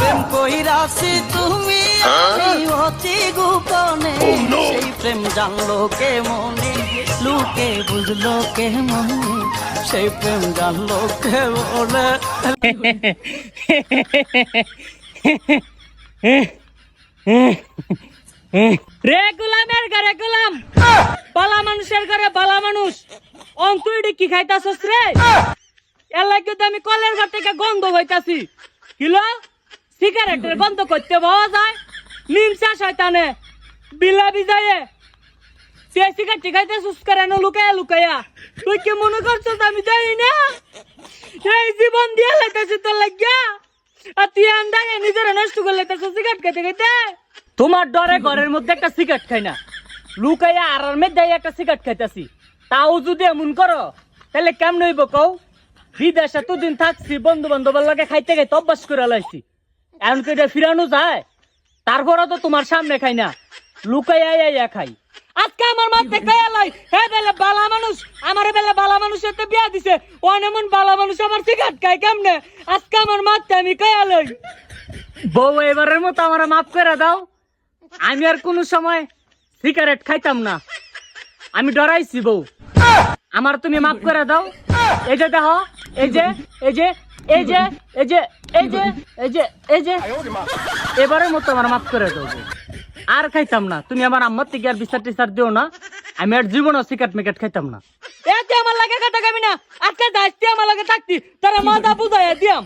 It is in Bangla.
প্রেম কইরাছি তুমি আমি অতি গোপনে সেই প্রেম জানলো কে মনে লোকে বুঝলো কে মনে সেই প্রেম জানলো কে বলে রে গোলামের ঘরে গোলাম বালা মানুষের ঘরে বালা মানুষ অন্তুইডি কি খাইতাছস রে এর লাগে তো আমি কলের ঘর থেকে গন্ধ হইতাছি কিলো সিগারেটের গন্ধ করতে পাওয়া যায় নিমসা শয়তানে বিলা বিজায়ে সে সিগারেট খাইতেছস কেন লুকায়া লুকায়া তুই কি মনে করছস আমি জানি না এই জীবন দিয়ে লাইতাছিস তোর লাগিয়া আর তুই আন্দাজে নিজের নষ্ট করে লাইতাছস সিগারেট খাইতে খাইতে তোমার ডরে ঘরের মধ্যে একটা সিগারেট খাই না লুকাইয়া আর মধ্যে একটা সিগারেট খাইতাছি তাও যদি এমন করো তাহলে কেমন হইব কও বিদেশে এতদিন থাকছি বন্ধু বান্ধবের লাগে খাইতে খাইতে অভ্যাস করে লাইছি এখন কি এটা ফিরানো যায় তারপরে তো তোমার সামনে খাই না লুকাইয়া খাই আজকে আমার মাঝে খাইয়া লাই হ্যাঁ বেলে বালা মানুষ আমার বেলে বালা মানুষের তো বিয়া দিছে অনেমন বালা মানুষ আমার সিগারেট খাই কেমনে আজকে আমার মাঝে আমি খাইয়া লাই বউ এবারের মতো আমার মাফ করে দাও আমি আর কোনো সময় সিগারেট খাইতাম না আমি ডরাইছি বউ আমার তুমি মাফ করে দাও এই যে দেখো এই যে এই যে এই যে এই যে এই যে এই যে এই যে এবারের মতো আমার মাফ করে দাও আর খাইতাম না তুমি আমার আম্মার থেকে আর বিচার টিচার দিও না আমি আর জীবনও সিগারেট মিকেট খাইতাম না এতে আমার লাগে কথা কবি না আজকে দায়িত্ব আমার লাগে থাকতি তারা মজা বুঝাইয়া দিয়াম